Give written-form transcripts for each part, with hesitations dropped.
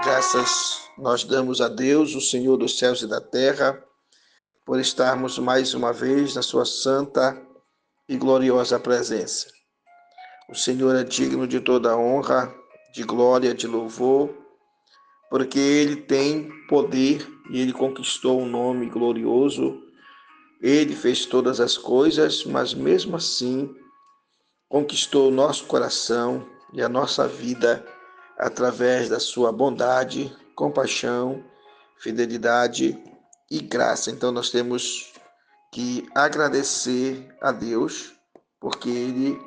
Graças nós damos a Deus, o Senhor dos céus e da terra, por estarmos mais uma vez na sua santa e gloriosa presença. O Senhor é digno de toda honra, de glória, de louvor, porque Ele tem poder e Ele conquistou um nome glorioso. Ele fez todas as coisas, mas mesmo assim conquistou o nosso coração e a nossa vida através da sua bondade, compaixão, fidelidade e graça. Então nós temos que agradecer a Deus, porque Ele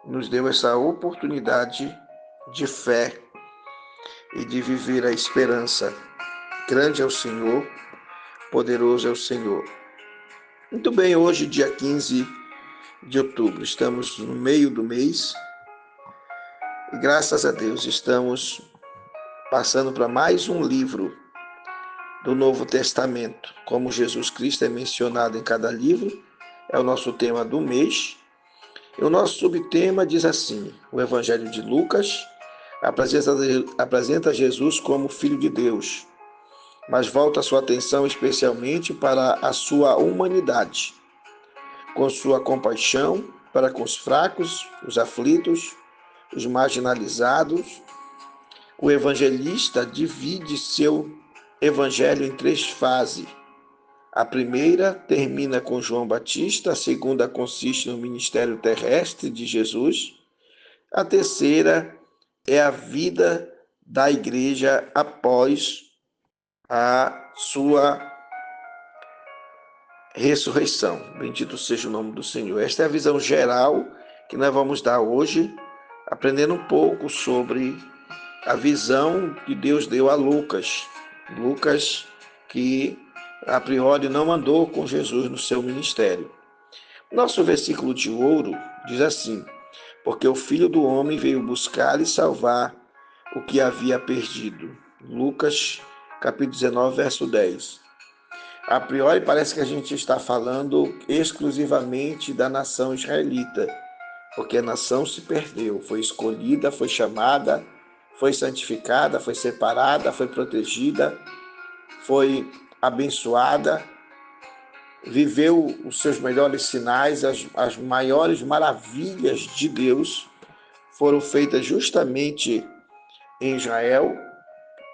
nos deu essa oportunidade de fé e de viver a esperança. Grande é o Senhor, poderoso é o Senhor. Muito bem, hoje, dia 15 de outubro, estamos no meio do mês e graças a Deus estamos passando para mais um livro do Novo Testamento. Como Jesus Cristo é mencionado em cada livro, é o nosso tema do mês. E o nosso subtema diz assim: o Evangelho de Lucas apresenta Jesus como Filho de Deus, mas volta sua atenção especialmente para a sua humanidade, com sua compaixão para com os fracos, os aflitos, os marginalizados. O evangelista divide seu evangelho em 3 fases. A primeira termina com João Batista, a segunda consiste no ministério terrestre de Jesus, a terceira é a vida da igreja após a sua ressurreição. Bendito seja o nome do Senhor. Esta é a visão geral que nós vamos dar hoje, aprendendo um pouco sobre a visão que Deus deu a Lucas. Lucas, que a priori não andou com Jesus no seu ministério. Nosso versículo de ouro diz assim: porque o Filho do Homem veio buscar e salvar o que havia perdido. Lucas, capítulo 19, verso 10. A priori parece que a gente está falando exclusivamente da nação israelita, porque a nação se perdeu, foi escolhida, foi chamada, foi santificada, foi separada, foi protegida, foi abençoada, viveu os seus melhores sinais, as maiores maravilhas de Deus foram feitas justamente em Israel,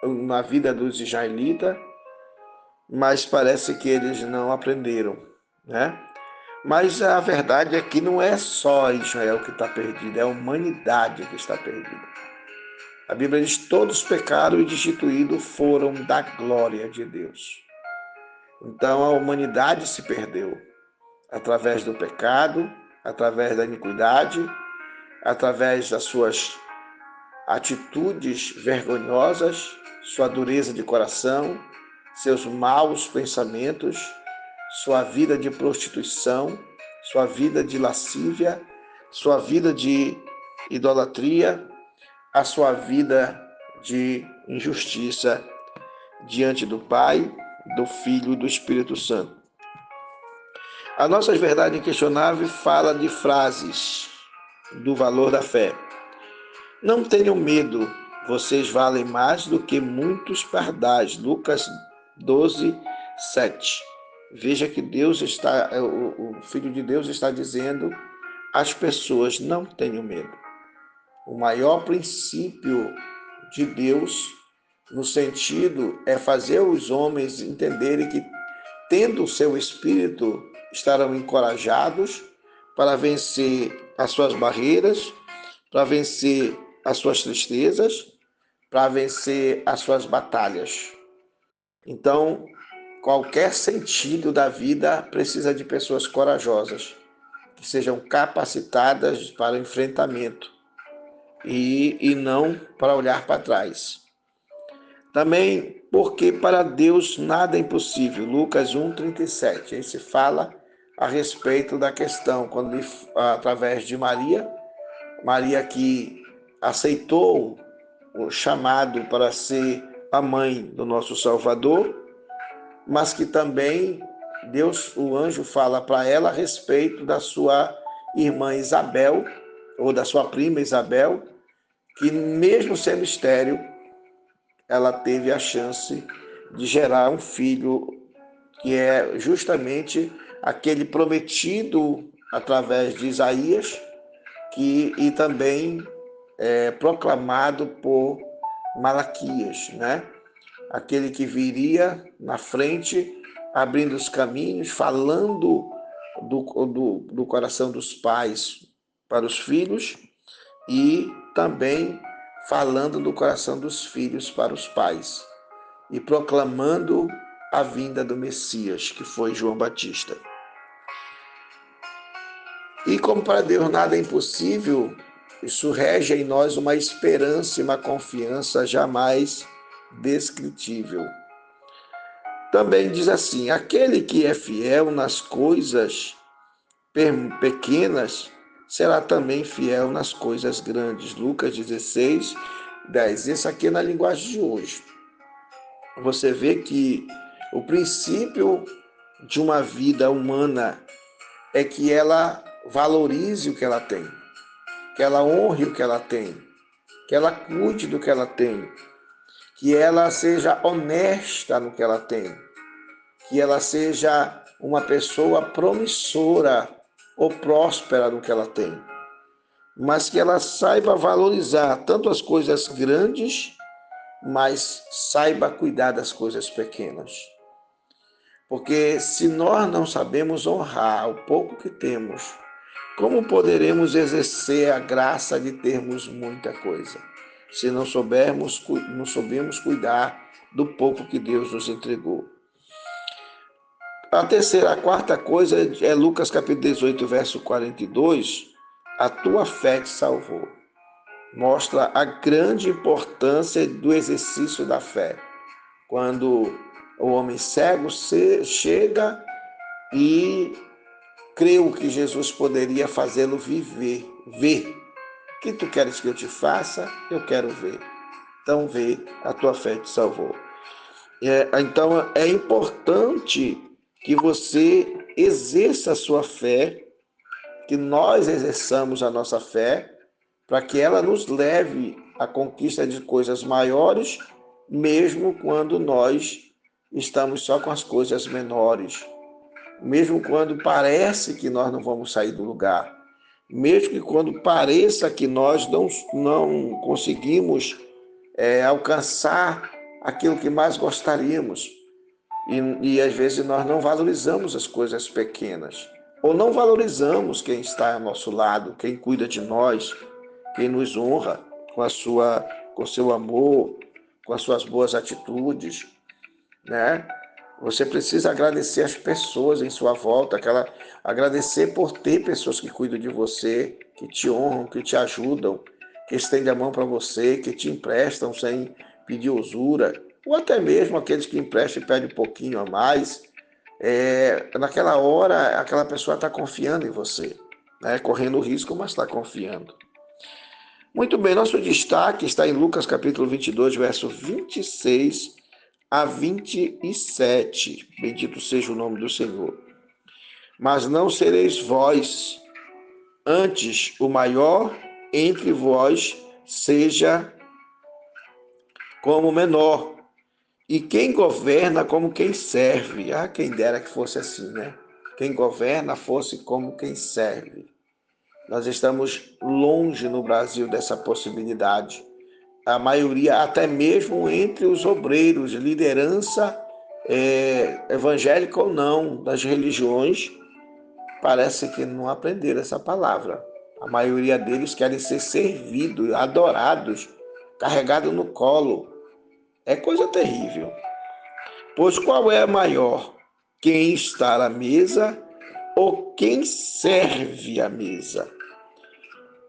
na vida dos israelitas, mas parece que eles não aprenderam, né? Mas a verdade é que não é só Israel que está perdida, é a humanidade que está perdida. A Bíblia diz: todos pecaram e destituídos foram da glória de Deus. Então a humanidade se perdeu através do pecado, através da iniquidade, através das suas atitudes vergonhosas, sua dureza de coração, seus maus pensamentos, sua vida de prostituição, sua vida de lascívia, sua vida de idolatria, a sua vida de injustiça diante do Pai, do Filho e do Espírito Santo. A nossa verdade inquestionável fala de frases do valor da fé. Não tenham medo, vocês valem mais do que muitos pardais. Lucas 12, 7. Veja que Deus está, o Filho de Deus está dizendo às pessoas: não tenham medo. O maior princípio de Deus, no sentido, é fazer os homens entenderem que, tendo o seu espírito, estarão encorajados para vencer as suas barreiras, para vencer as suas tristezas, para vencer as suas batalhas. Então, qualquer sentido da vida precisa de pessoas corajosas, que sejam capacitadas para o enfrentamento. e não para olhar para trás. Também porque para Deus nada é impossível. Lucas 1,37. Aí se fala a respeito da questão, quando através de Maria, Maria que aceitou o chamado para ser a mãe do nosso Salvador, mas que também Deus, o anjo, fala para ela a respeito da sua irmã Isabel, ou da sua prima Isabel, que mesmo sendo estéril, ela teve a chance de gerar um filho que é justamente aquele prometido através de Isaías, e também proclamado por Malaquias, né? Aquele que viria na frente, abrindo os caminhos, falando do coração dos pais para os filhos e também falando do coração dos filhos para os pais e proclamando a vinda do Messias, que foi João Batista. E como para Deus nada é impossível, isso rege em nós uma esperança e uma confiança jamais descritível. Também diz assim: aquele que é fiel nas coisas pequenas será também fiel nas coisas grandes. Lucas 16, 10. Isso aqui é na linguagem de hoje. Você vê que o princípio de uma vida humana é que ela valorize o que ela tem, que ela honre o que ela tem, que ela cuide do que ela tem, que ela seja honesta no que ela tem, que ela seja uma pessoa promissora ou próspera no que ela tem, mas que ela saiba valorizar tanto as coisas grandes, mas saiba cuidar das coisas pequenas. Porque se nós não sabemos honrar o pouco que temos, como poderemos exercer a graça de termos muita coisa, se não soubermos cuidar do pouco que Deus nos entregou? A quarta coisa é Lucas capítulo 18, verso 42. A tua fé te salvou. Mostra a grande importância do exercício da fé. Quando o homem cego chega e creu que Jesus poderia fazê-lo viver, ver. O que tu queres que eu te faça? Eu quero ver. Então vê, a tua fé te salvou. Então é importante que você exerça a sua fé, que nós exerçamos a nossa fé, para que ela nos leve à conquista de coisas maiores, mesmo quando nós estamos só com as coisas menores, mesmo quando parece que nós não vamos sair do lugar, mesmo que quando pareça que nós não conseguimos alcançar aquilo que mais gostaríamos. E às vezes nós não valorizamos as coisas pequenas, ou não valorizamos quem está ao nosso lado, quem cuida de nós, quem nos honra com seu amor, com as suas boas atitudes, né? Você precisa agradecer as pessoas em sua volta, agradecer por ter pessoas que cuidam de você, que te honram, que te ajudam, que estendem a mão para você, que te emprestam sem pedir usura, ou até mesmo aqueles que emprestam e pedem um pouquinho a mais. Naquela hora, aquela pessoa está confiando em você, né? Correndo o risco, mas está confiando. Muito bem, nosso destaque está em Lucas capítulo 22, verso 26 a 27. Bendito seja o nome do Senhor. Mas não sereis vós, antes o maior entre vós seja como o menor, e quem governa como quem serve. Ah, quem dera que fosse assim, né? Quem governa fosse como quem serve. Nós estamos longe no Brasil dessa possibilidade. A maioria, até mesmo entre os obreiros, liderança evangélica ou não, das religiões, parece que não aprenderam essa palavra. A maioria deles querem ser servidos, adorados, carregados no colo. É coisa terrível. Pois qual é maior? Quem está à mesa ou quem serve à mesa?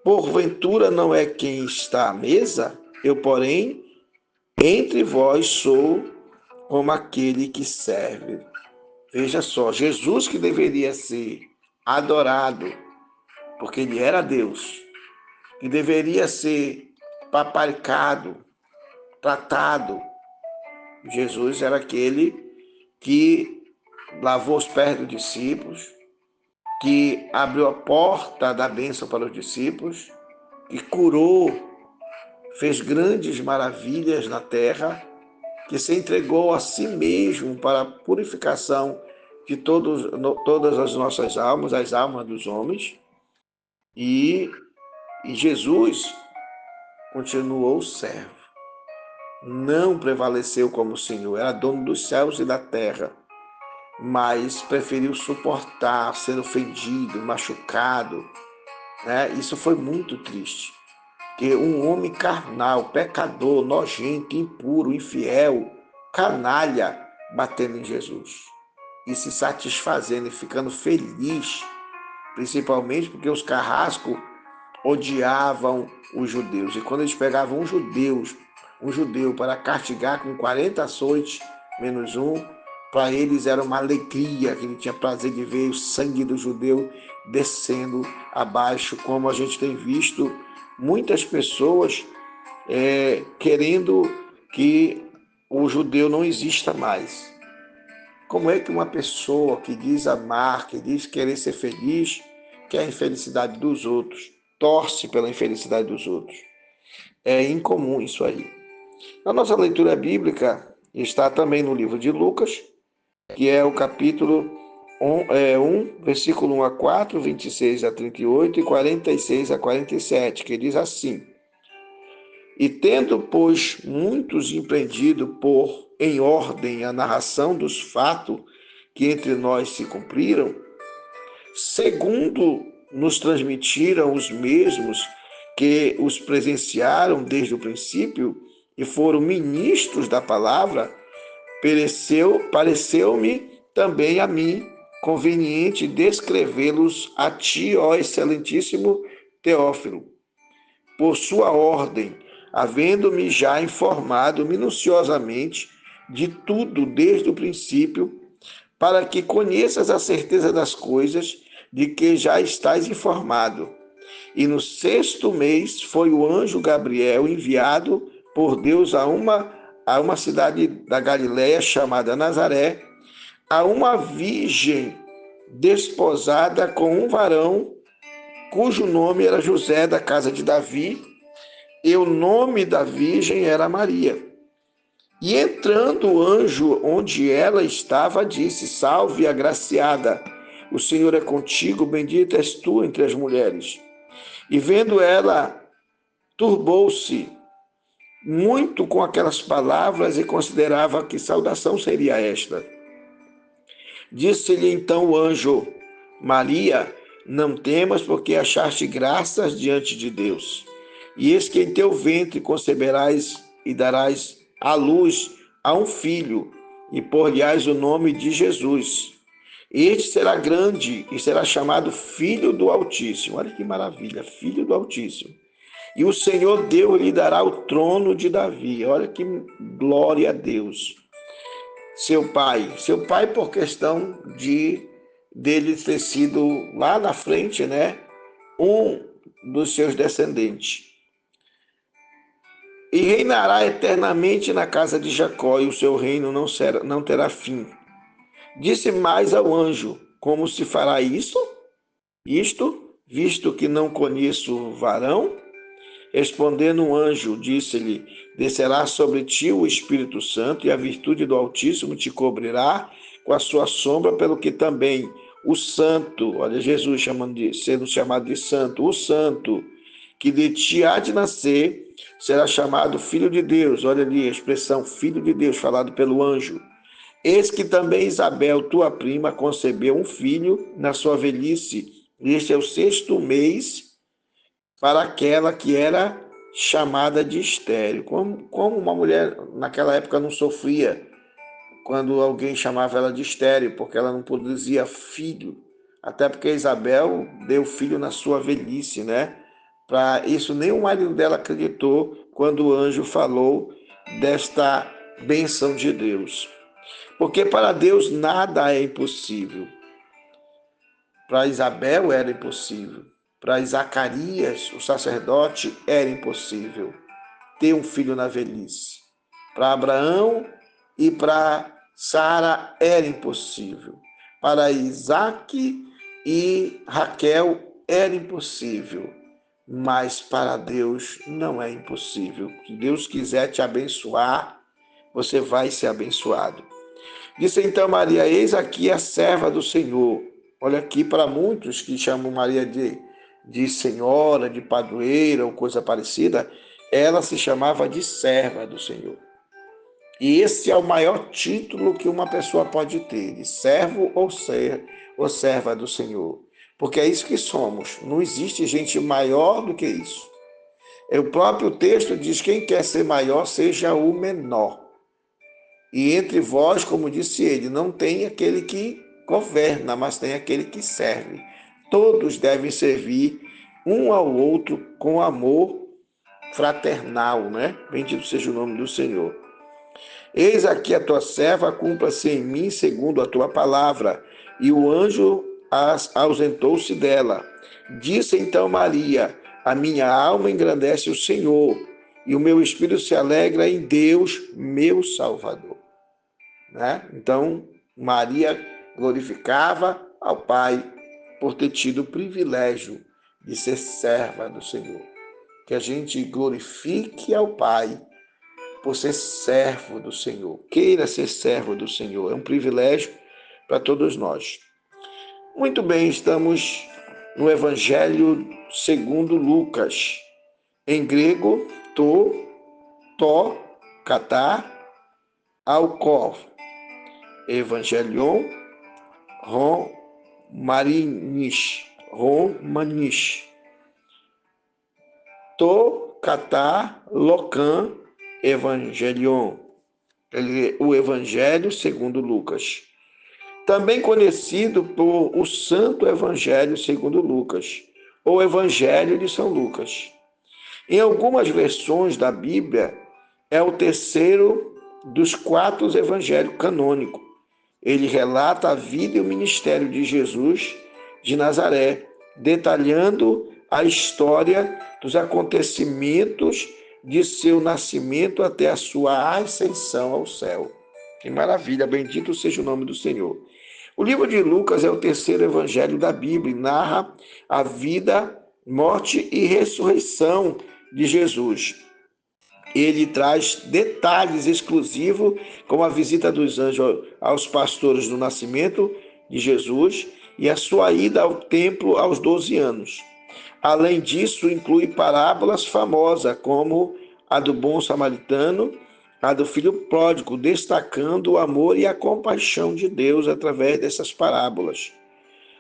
Porventura não é quem está à mesa? Eu, porém, entre vós sou como aquele que serve. Veja só, Jesus que deveria ser adorado, porque ele era Deus, que deveria ser paparicado, tratado. Jesus era aquele que lavou os pés dos discípulos, que abriu a porta da bênção para os discípulos, que curou, fez grandes maravilhas na terra, que se entregou a si mesmo para a purificação de todas as nossas almas, as almas dos homens. E Jesus continuou servo. Não prevaleceu como Senhor, era dono dos céus e da terra, mas preferiu suportar, ser ofendido, machucado, né? Isso foi muito triste. Que um homem carnal, pecador, nojento, impuro, infiel, canalha, batendo em Jesus e se satisfazendo e ficando feliz, principalmente porque os carrascos odiavam os judeus. E quando eles pegavam um judeu para castigar com 40 açoites, menos um, para eles era uma alegria, que ele tinha prazer de ver o sangue do judeu descendo abaixo, como a gente tem visto muitas pessoas querendo que o judeu não exista mais. Como é que uma pessoa que diz amar, que diz querer ser feliz, quer a infelicidade dos outros, torce pela infelicidade dos outros? É incomum isso aí. A nossa leitura bíblica está também no livro de Lucas, que é o capítulo 1, versículo 1 a 4, 26 a 38 e 46 a 47, que diz assim: E tendo, pois, muitos empreendido por em ordem a narração dos fatos que entre nós se cumpriram, segundo nos transmitiram os mesmos que os presenciaram desde o princípio e foram ministros da palavra, pareceu-me também a mim conveniente descrevê-los a ti, ó excelentíssimo Teófilo, por sua ordem, havendo-me já informado minuciosamente de tudo desde o princípio, para que conheças a certeza das coisas de que já estás informado. E no 6º mês foi o anjo Gabriel enviado por Deus a uma cidade da Galiléia chamada Nazaré, a uma virgem desposada com um varão cujo nome era José, da casa de Davi, e o nome da virgem era Maria. E entrando o anjo onde ela estava, disse: Salve, agraciada, o Senhor é contigo, bendita és tu entre as mulheres. E vendo ela, turbou-se muito com aquelas palavras e considerava que saudação seria esta. Disse-lhe então o anjo: Maria, não temas, porque achaste graças diante de Deus. E eis que em teu ventre conceberás e darás à luz a um filho, e por-lhe-ás o nome de Jesus. Este será grande e será chamado Filho do Altíssimo. Olha que maravilha, Filho do Altíssimo. E o Senhor Deus lhe dará o trono de Davi. Olha que glória a Deus. Seu pai por questão dele ter sido lá na frente, né, um dos seus descendentes. E reinará eternamente na casa de Jacó, e o seu reino não terá fim. Disse mais ao anjo: Como se fará isso? Isto, visto que não conheço o varão? Respondendo o anjo, disse-lhe: Descerá sobre ti o Espírito Santo, e a virtude do Altíssimo te cobrirá com a sua sombra, pelo que também o santo, olha Jesus sendo chamado de santo, o santo, que de ti há de nascer, será chamado Filho de Deus. Olha ali a expressão Filho de Deus, falado pelo anjo. Eis que também Isabel, tua prima, concebeu um filho na sua velhice. Este é o 6º mês para aquela que era chamada de estéril. Como uma mulher naquela época não sofria quando alguém chamava ela de estéril, porque ela não produzia filho. Até porque Isabel deu filho na sua velhice, né? Para isso, nem o marido dela acreditou quando o anjo falou desta bênção de Deus. Porque para Deus nada é impossível. Para Isabel era impossível. Para Zacarias, o sacerdote, era impossível ter um filho na velhice. Para Abraão e para Sara era impossível. Para Isaac e Raquel era impossível. Mas para Deus não é impossível. Se Deus quiser te abençoar, você vai ser abençoado. Disse então Maria: eis aqui a serva do Senhor. Olha aqui, para muitos que chamam Maria de senhora, de padroeira ou coisa parecida, ela se chamava de serva do Senhor. E esse é o maior título que uma pessoa pode ter, de servo ou serva do Senhor. Porque é isso que somos. Não existe gente maior do que isso. O próprio texto diz: quem quer ser maior, seja o menor. E entre vós, como disse ele, não tem aquele que governa, mas tem aquele que serve. Todos devem servir um ao outro com amor fraternal, né? Bendito seja o nome do Senhor. Eis aqui a tua serva, cumpra-se em mim segundo a tua palavra. E o anjo ausentou-se dela. Disse então Maria: a minha alma engrandece o Senhor, e o meu espírito se alegra em Deus, meu Salvador. Né? Então, Maria glorificava ao Pai por ter tido o privilégio de ser serva do Senhor. Que a gente glorifique ao Pai por ser servo do Senhor. Queira ser servo do Senhor. É um privilégio para todos nós. Muito bem, estamos no Evangelho segundo Lucas. Em grego, katá, alkov. Evangelion, romanish. Katá, locan, evangelion. O Evangelho segundo Lucas. Também conhecido por o Santo Evangelho segundo Lucas, ou Evangelho de São Lucas. Em algumas versões da Bíblia, é o terceiro dos 4 evangelhos canônicos. Ele relata a vida e o ministério de Jesus de Nazaré, detalhando a história dos acontecimentos de seu nascimento até a sua ascensão ao céu. Que maravilha, bendito seja o nome do Senhor. O livro de Lucas é o terceiro evangelho da Bíblia e narra a vida, morte e ressurreição de Jesus. Ele traz detalhes exclusivos, como a visita dos anjos aos pastores no nascimento de Jesus e a sua ida ao templo aos 12 anos. Além disso, inclui parábolas famosas, como a do bom samaritano, a do filho pródigo, destacando o amor e a compaixão de Deus através dessas parábolas.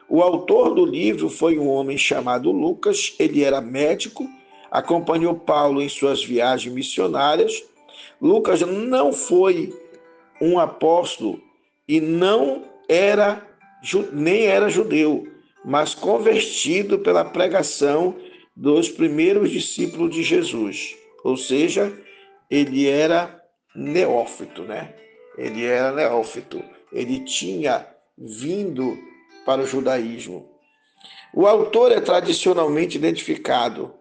O autor do livro foi um homem chamado Lucas. Ele era médico, acompanhou Paulo em suas viagens missionárias. Lucas não foi um apóstolo e nem era judeu, mas convertido pela pregação dos primeiros discípulos de Jesus. Ou seja, ele era neófito, né? Ele era neófito. Ele tinha vindo para o judaísmo. O autor é tradicionalmente identificado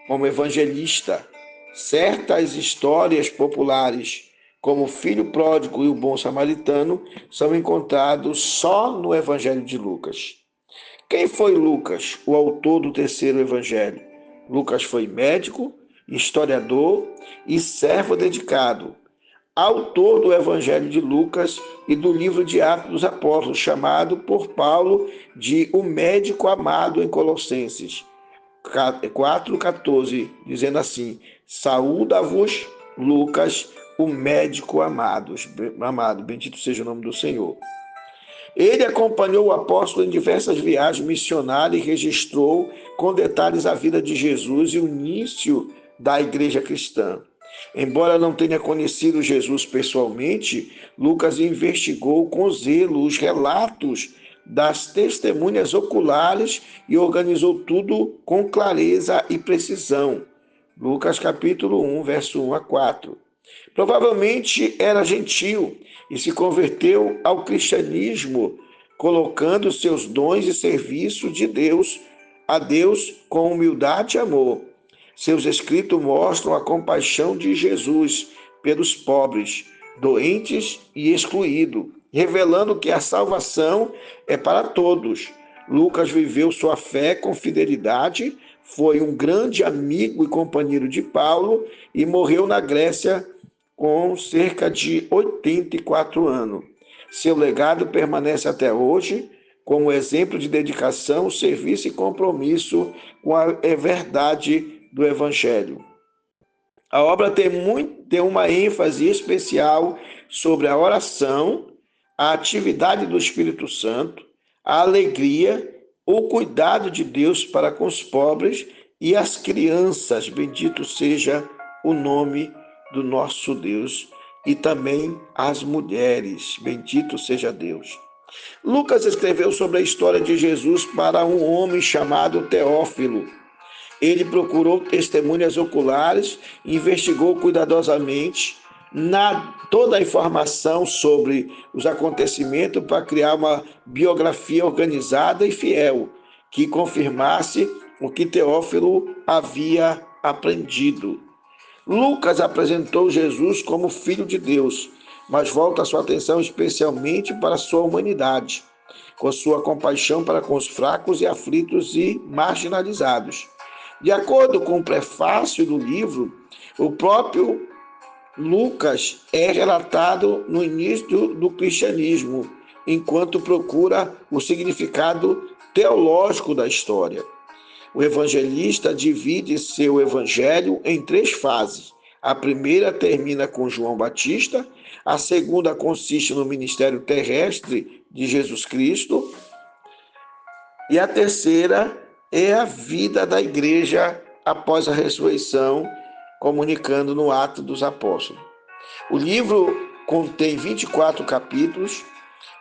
como evangelista. Certas histórias populares, como o filho pródigo e o bom samaritano, são encontrados só no Evangelho de Lucas. Quem foi Lucas, o autor do terceiro evangelho? Lucas foi médico, historiador e servo dedicado. Autor do Evangelho de Lucas e do livro de Atos dos Apóstolos, chamado por Paulo de o médico amado em Colossenses 4,14, dizendo assim: saúda-vos, Lucas, o médico amado, bendito seja o nome do Senhor. Ele acompanhou o apóstolo em diversas viagens missionárias e registrou com detalhes a vida de Jesus e o início da igreja cristã. Embora não tenha conhecido Jesus pessoalmente, Lucas investigou com zelo os relatos das testemunhas oculares e organizou tudo com clareza e precisão. Lucas capítulo 1, verso 1 a 4. Provavelmente era gentil e se converteu ao cristianismo, colocando seus dons e serviço de Deus a Deus com humildade e amor. Seus escritos mostram a compaixão de Jesus pelos pobres, doentes e excluídos, revelando que a salvação é para todos. Lucas viveu sua fé com fidelidade, foi um grande amigo e companheiro de Paulo e morreu na Grécia com cerca de 84 anos. Seu legado permanece até hoje como exemplo de dedicação, serviço e compromisso com a verdade do Evangelho. A obra tem uma ênfase especial sobre a oração, a atividade do Espírito Santo, a alegria, o cuidado de Deus para com os pobres e as crianças. Bendito seja o nome do nosso Deus. E também as mulheres. Bendito seja Deus. Lucas escreveu sobre a história de Jesus para um homem chamado Teófilo. Ele procurou testemunhas oculares, investigou cuidadosamente toda a informação sobre os acontecimentos para criar uma biografia organizada e fiel, que confirmasse o que Teófilo havia aprendido. Lucas apresentou Jesus como Filho de Deus, mas volta sua atenção especialmente para a sua humanidade, com sua compaixão para com os fracos e aflitos e marginalizados. De acordo com o prefácio do livro, o próprio Lucas é relatado no início do cristianismo, enquanto procura o significado teológico da história. O evangelista divide seu evangelho em 3 fases. A primeira termina com João Batista, a segunda consiste no ministério terrestre de Jesus Cristo, e a terceira é a vida da igreja após a ressurreição, comunicando no Atos dos Apóstolos. O livro contém 24 capítulos,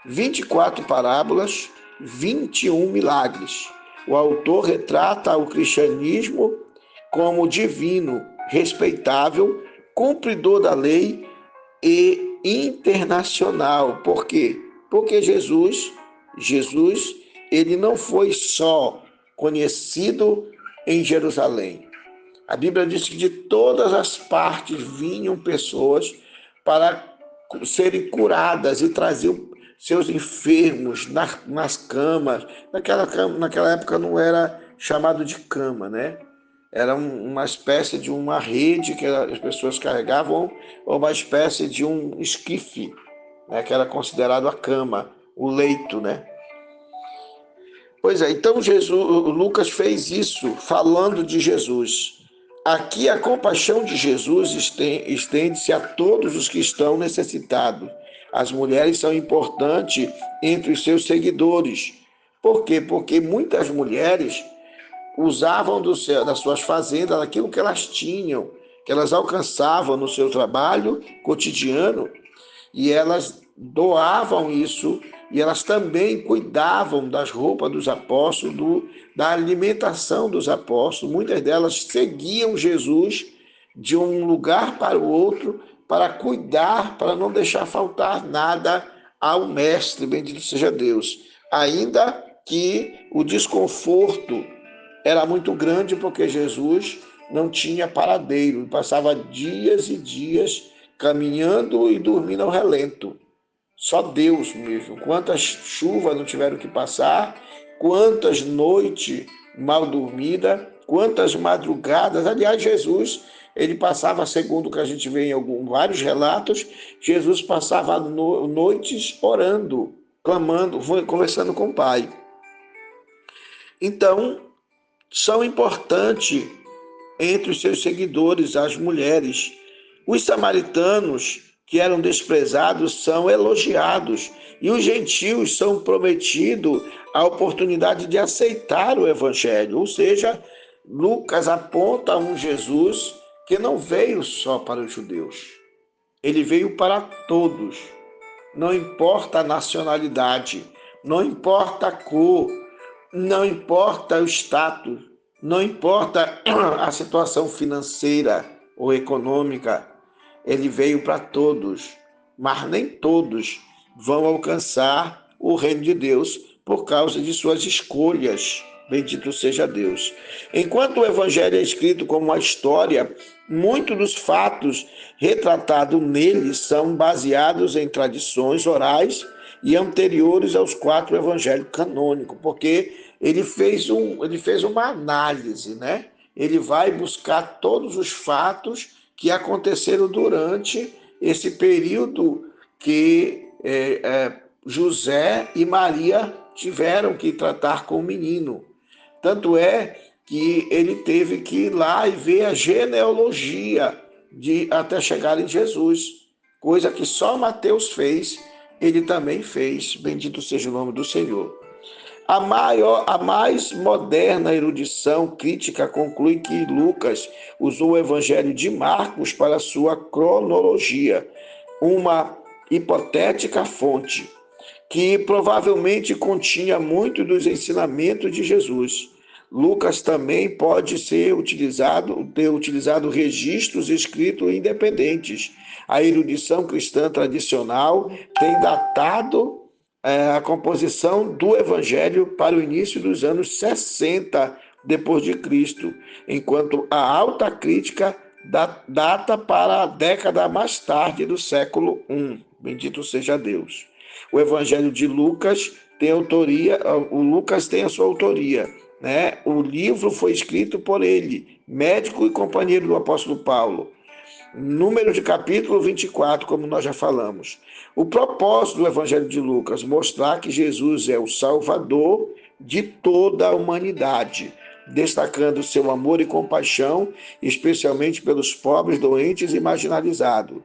24 parábolas, 21 milagres. O autor retrata o cristianismo como divino, respeitável, cumpridor da lei e internacional. Por quê? Porque Jesus, ele não foi só conhecido em Jerusalém. A Bíblia diz que de todas as partes vinham pessoas para serem curadas e traziam seus enfermos nas camas. Naquela época não era chamado de cama, né? Era uma espécie de uma rede que as pessoas carregavam, ou uma espécie de um esquife, né? Que era considerado a cama, o leito, né? Pois é, então Lucas fez isso falando de Jesus. Aqui a compaixão de Jesus estende-se a todos os que estão necessitados. As mulheres são importantes entre os seus seguidores. Por quê? Porque muitas mulheres usavam das suas fazendas aquilo que elas tinham, que elas alcançavam no seu trabalho cotidiano, e elas doavam isso, e elas também cuidavam das roupas dos apóstolos, da alimentação dos apóstolos. Muitas delas seguiam Jesus de um lugar para o outro para cuidar, para não deixar faltar nada ao mestre, bendito seja Deus. Ainda que o desconforto era muito grande, porque Jesus não tinha paradeiro, passava dias e dias caminhando e dormindo ao relento. Só Deus mesmo. Quantas chuvas não tiveram que passar, quantas noites mal dormidas, quantas madrugadas. Aliás, Jesus, ele passava, segundo o que a gente vê em vários relatos, Jesus passava noites orando, clamando, conversando com o Pai. Então, são importantes entre os seus seguidores as mulheres. Os samaritanos, que eram desprezados, são elogiados, e os gentios são prometidos a oportunidade de aceitar o evangelho. Ou seja, Lucas aponta um Jesus que não veio só para os judeus, ele veio para todos, não importa a nacionalidade, não importa a cor, não importa o status, não importa a situação financeira ou econômica, ele veio para todos, mas nem todos vão alcançar o reino de Deus por causa de suas escolhas. Bendito seja Deus. Enquanto o Evangelho é escrito como uma história, muitos dos fatos retratados nele são baseados em tradições orais e anteriores aos 4 evangelhos canônicos, porque ele fez uma análise, né? Ele vai buscar todos os fatos que aconteceram durante esse período que José e Maria tiveram que tratar com o menino. Tanto é que ele teve que ir lá e ver a genealogia até chegar em Jesus, coisa que só Mateus fez, ele também fez. Bendito seja o nome do Senhor. A mais moderna erudição crítica conclui que Lucas usou o Evangelho de Marcos para sua cronologia, uma hipotética fonte, que provavelmente continha muito dos ensinamentos de Jesus. Lucas também pode ter utilizado registros escritos independentes. A erudição cristã tradicional tem datado a composição do Evangelho para o início dos anos 60 depois de Cristo, enquanto a alta crítica data para a década mais tarde do século I. Bendito seja Deus. O Evangelho de Lucas tem autoria, o Lucas tem a sua autoria, né? O livro foi escrito por ele, médico e companheiro do apóstolo Paulo. Número de capítulo 24, como nós já falamos. O propósito do Evangelho de Lucas, mostrar que Jesus é o Salvador de toda a humanidade, destacando seu amor e compaixão, especialmente pelos pobres, doentes e marginalizados.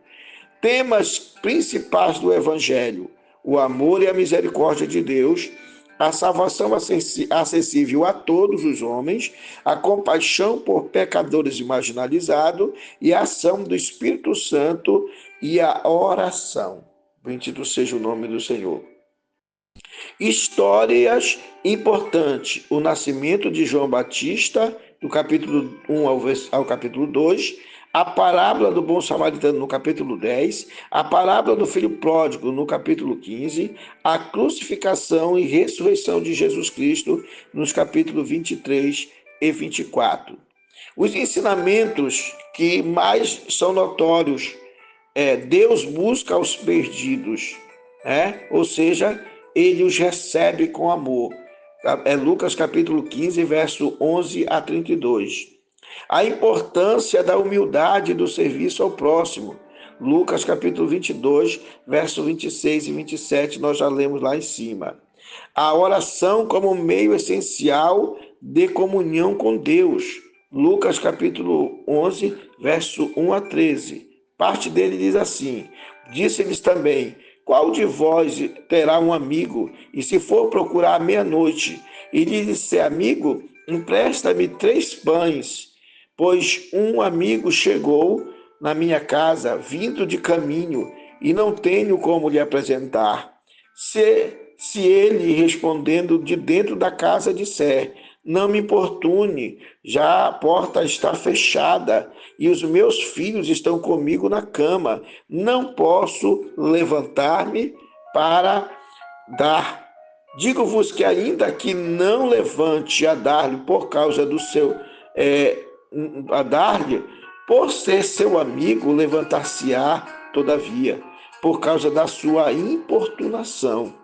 Temas principais do Evangelho: o amor e a misericórdia de Deus, a salvação acessível a todos os homens, a compaixão por pecadores e marginalizados e a ação do Espírito Santo e a oração. Bendito seja o nome do Senhor. Histórias importantes: o nascimento de João Batista, do capítulo 1 ao capítulo 2, a parábola do bom samaritano no capítulo 10, a parábola do filho pródigo no capítulo 15, a crucificação e ressurreição de Jesus Cristo nos capítulos 23 e 24. Os ensinamentos que mais são notórios Deus busca os perdidos, ou seja, ele os recebe com amor. É Lucas capítulo 15, verso 11 a 32. A importância da humildade e do serviço ao próximo. Lucas capítulo 22, verso 26 e 27, nós já lemos lá em cima. A oração como meio essencial de comunhão com Deus. Lucas capítulo 11, verso 1 a 13. Parte dele diz assim: disse-lhes também: qual de vós terá um amigo, e se for procurar à meia-noite, e lhe disser: amigo, empresta-me 3 pães, pois um amigo chegou na minha casa, vindo de caminho, e não tenho como lhe apresentar. Se ele, respondendo de dentro da casa, disser: não me importune, já a porta está fechada, e os meus filhos estão comigo na cama, não posso levantar-me para dar. Digo-vos que ainda que não levante a dar-lhe por causa do seu... a dar-lhe, por ser seu amigo, levantar-se-á, todavia, por causa da sua importunação,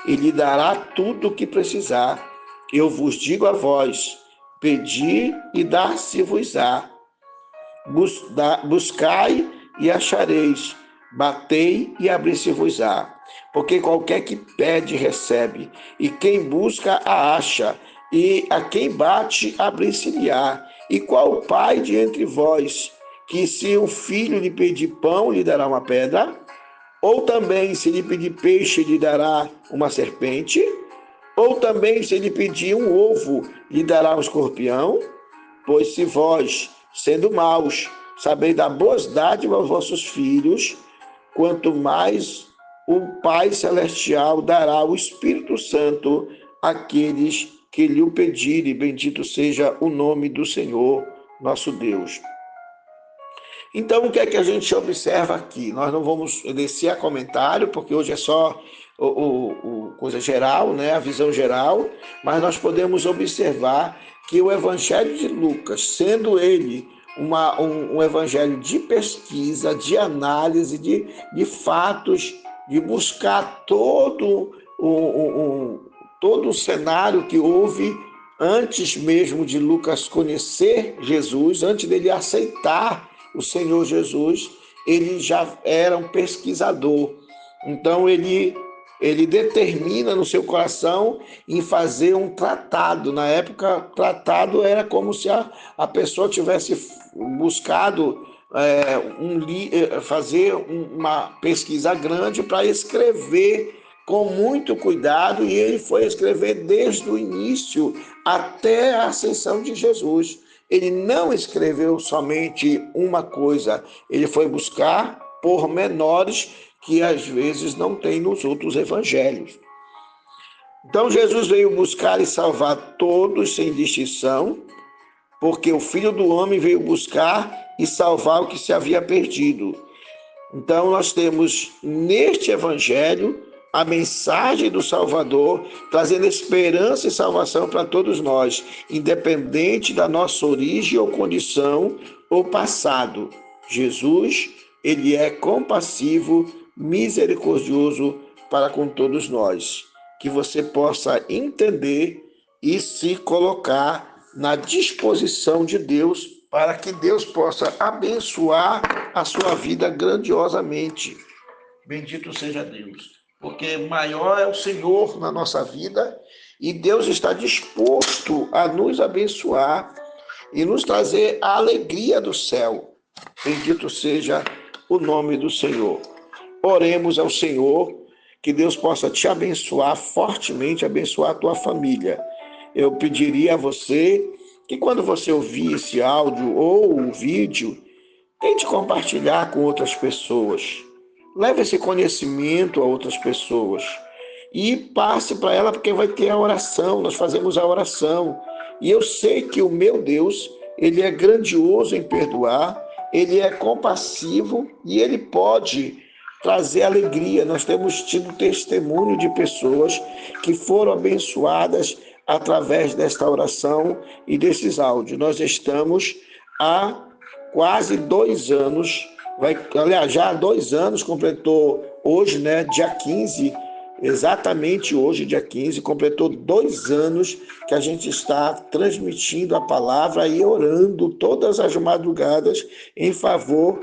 e lhe dará tudo o que precisar. Eu vos digo a vós: pedi e dar-se-vos-á, buscai e achareis, batei e abrir-se-vos-á. Porque qualquer que pede, recebe, e quem busca, a acha, e a quem bate, abrir-se-lhe-á. E qual pai de entre vós, que se um filho lhe pedir pão, lhe dará uma pedra? Ou também, se lhe pedir peixe, lhe dará uma serpente? Ou também, se lhe pedir um ovo, lhe dará um escorpião? Pois se vós, sendo maus, sabeis dar boas dádivas aos vossos filhos, quanto mais o Pai Celestial dará o Espírito Santo àqueles que lhe o pedirem. Bendito seja o nome do Senhor, nosso Deus. Então, o que é que a gente observa aqui? Nós não vamos descer a comentário, porque hoje é só coisa geral, né? A visão geral, mas nós podemos observar que o Evangelho de Lucas, sendo ele um evangelho de pesquisa, de análise, de fatos, de buscar todo o cenário que houve antes mesmo de Lucas conhecer Jesus, antes dele aceitar o Senhor Jesus, ele já era um pesquisador. Então ele determina no seu coração em fazer um tratado. Na época, tratado era como se a pessoa tivesse buscado fazer uma pesquisa grande para escrever com muito cuidado, e ele foi escrever desde o início até a ascensão de Jesus. Ele não escreveu somente uma coisa, ele foi buscar pormenores que às vezes não tem nos outros evangelhos. Então Jesus veio buscar e salvar todos sem distinção, porque o Filho do Homem veio buscar e salvar o que se havia perdido. Então nós temos neste evangelho a mensagem do Salvador, trazendo esperança e salvação para todos nós, independente da nossa origem ou condição ou passado. Jesus, ele é compassivo, misericordioso para com todos nós. Que você possa entender e se colocar na disposição de Deus, para que Deus possa abençoar a sua vida grandiosamente. Bendito seja Deus, porque maior é o Senhor na nossa vida e Deus está disposto a nos abençoar e nos trazer a alegria do céu. Bendito seja o nome do Senhor. Oremos ao Senhor, que Deus possa te abençoar fortemente, abençoar a tua família. Eu pediria a você que quando você ouvir esse áudio ou o vídeo, tente compartilhar com outras pessoas. Leve esse conhecimento a outras pessoas e passe para ela, porque vai ter a oração, nós fazemos a oração. E eu sei que o meu Deus, ele é grandioso em perdoar, ele é compassivo e ele pode trazer alegria. Nós temos tido testemunho de pessoas que foram abençoadas através desta oração e desses áudios. Nós estamos há quase 2 anos, já há 2 anos, completou hoje, né, dia 15, exatamente hoje, dia 15, completou 2 anos que a gente está transmitindo a palavra e orando todas as madrugadas em favor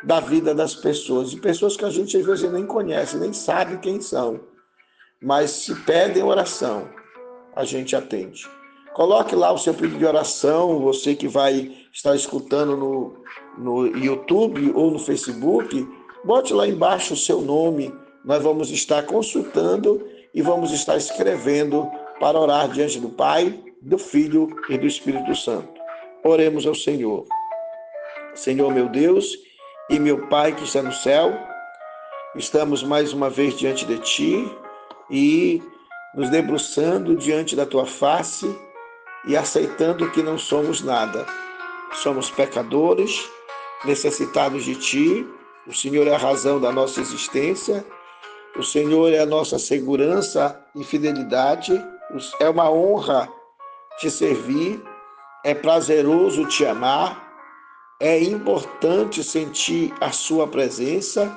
da vida das pessoas, e pessoas que a gente às vezes nem conhece, nem sabe quem são, mas se pedem oração, a gente atende. Coloque lá o seu pedido de oração, você que vai estar escutando no YouTube ou no Facebook, bote lá embaixo o seu nome, nós vamos estar consultando e vamos estar escrevendo para orar diante do Pai, do Filho e do Espírito Santo. Oremos ao Senhor. Senhor meu Deus e meu Pai que está no céu, estamos mais uma vez diante de Ti e nos debruçando diante da Tua face e aceitando que não somos nada. Somos pecadores, necessitados de Ti. O Senhor é a razão da nossa existência. O Senhor é a nossa segurança e fidelidade. É uma honra Te servir. É prazeroso Te amar. É importante sentir a Sua presença.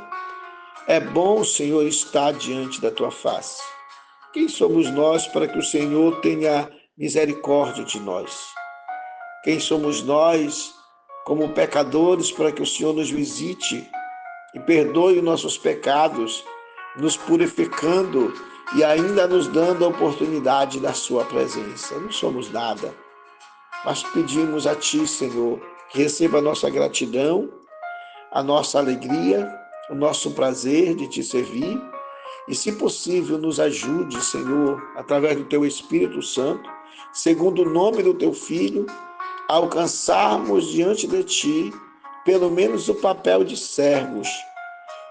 É bom, Senhor, estar diante da Tua face. Quem somos nós para que o Senhor tenha misericórdia de nós? Quem somos nós, como pecadores, para que o Senhor nos visite e perdoe os nossos pecados, nos purificando e ainda nos dando a oportunidade da Sua presença? Não somos nada, mas pedimos a Ti, Senhor, que receba a nossa gratidão, a nossa alegria, o nosso prazer de Te servir. E, se possível, nos ajude, Senhor, através do Teu Espírito Santo, segundo o nome do Teu Filho, a alcançarmos diante de Ti, pelo menos o papel de servos,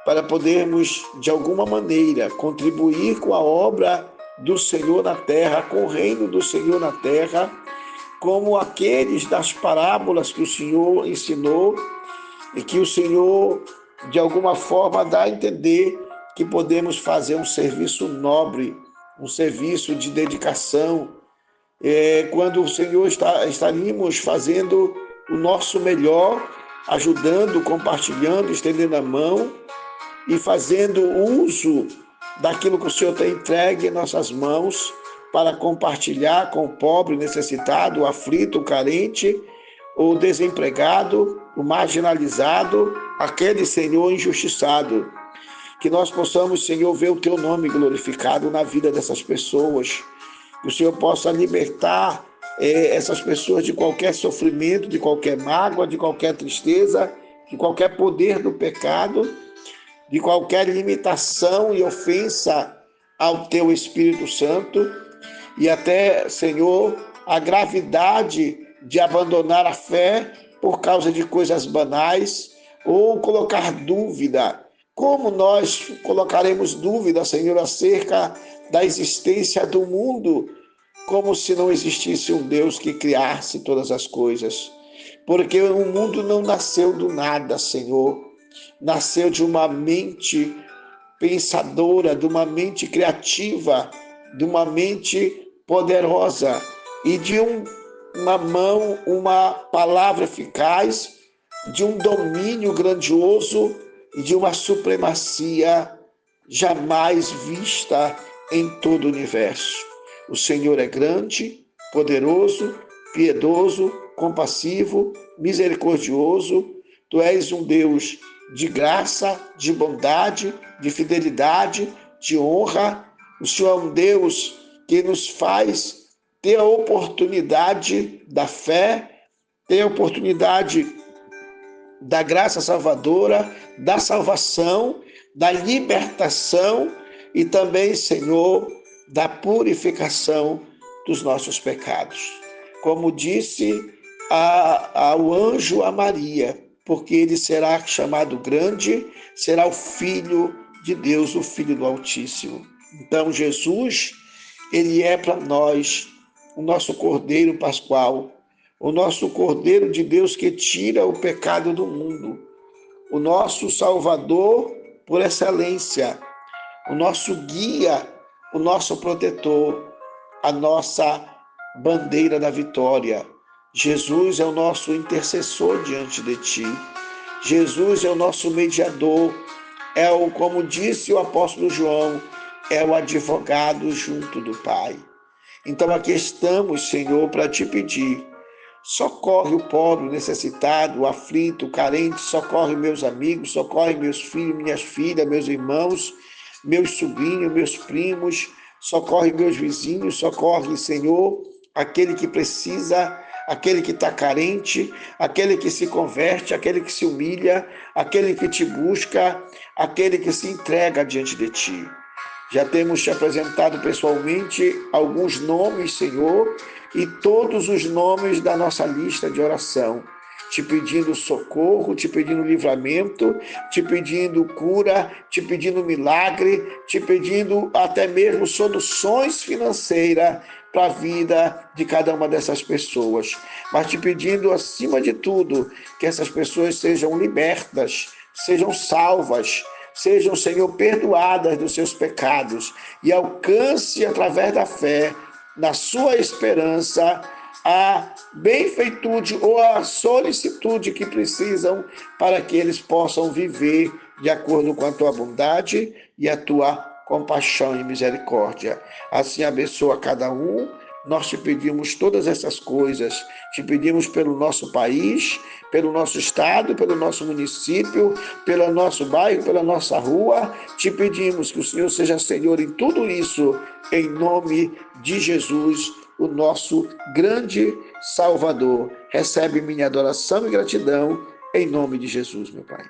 para podermos, de alguma maneira, contribuir com a obra do Senhor na terra, com o reino do Senhor na terra, como aqueles das parábolas que o Senhor ensinou e que o Senhor, de alguma forma, dá a entender que podemos fazer um serviço nobre, um serviço de dedicação, quando o Senhor estaríamos fazendo o nosso melhor, ajudando, compartilhando, estendendo a mão e fazendo uso daquilo que o Senhor tem entregue em nossas mãos para compartilhar com o pobre, necessitado, o aflito, o carente, o desempregado, o marginalizado, aquele, Senhor, injustiçado. Que nós possamos, Senhor, ver o Teu nome glorificado na vida dessas pessoas. Que o Senhor possa libertar essas pessoas de qualquer sofrimento, de qualquer mágoa, de qualquer tristeza, de qualquer poder do pecado, de qualquer limitação e ofensa ao Teu Espírito Santo e até, Senhor, a gravidade de abandonar a fé por causa de coisas banais ou colocar dúvida. Como nós colocaremos dúvida, Senhor, acerca da existência do mundo, como se não existisse um Deus que criasse todas as coisas? Porque o mundo não nasceu do nada, Senhor. Nasceu de uma mente pensadora, de uma mente criativa, de uma mente poderosa e de uma mão, uma palavra eficaz, de um domínio grandioso e de uma supremacia jamais vista em todo o universo. O Senhor é grande, poderoso, piedoso, compassivo, misericordioso. Tu és um Deus de graça, de bondade, de fidelidade, de honra. O Senhor é um Deus que nos faz ter a oportunidade da fé, ter a oportunidade da graça salvadora, da salvação, da libertação e também, Senhor, da purificação dos nossos pecados. Como disse ao anjo a Maria, porque ele será chamado grande, será o Filho de Deus, o Filho do Altíssimo. Então, Jesus, ele é para nós o nosso Cordeiro Pascual, o nosso Cordeiro de Deus que tira o pecado do mundo, o nosso Salvador por excelência, o nosso guia, o nosso protetor, a nossa bandeira da vitória. Jesus é o nosso intercessor diante de ti. Jesus é o nosso mediador, como disse o apóstolo João, é o advogado junto do Pai. Então aqui estamos, Senhor, para te pedir. Socorre o pobre, o necessitado, o aflito, o carente, socorre meus amigos, socorre meus filhos, minhas filhas, meus irmãos, meus sobrinhos, meus primos, socorre meus vizinhos, socorre, Senhor, aquele que precisa, aquele que está carente, aquele que se converte, aquele que se humilha, aquele que te busca, aquele que se entrega diante de ti. Já temos te apresentado pessoalmente alguns nomes, Senhor, e todos os nomes da nossa lista de oração, te pedindo socorro, te pedindo livramento, te pedindo cura, te pedindo milagre, te pedindo até mesmo soluções financeiras para a vida de cada uma dessas pessoas, mas te pedindo, acima de tudo, que essas pessoas sejam libertas, sejam salvas, sejam, Senhor, perdoadas dos seus pecados e alcance, através da fé, na sua esperança, a benfeitude ou a solicitude que precisam para que eles possam viver de acordo com a tua bondade e a tua compaixão e misericórdia. Assim abençoa cada um. Nós te pedimos todas essas coisas, te pedimos pelo nosso país, pelo nosso estado, pelo nosso município, pelo nosso bairro, pela nossa rua. Te pedimos que o Senhor seja Senhor em tudo isso, em nome de Jesus, o nosso grande Salvador. Recebe minha adoração e gratidão, em nome de Jesus, meu Pai.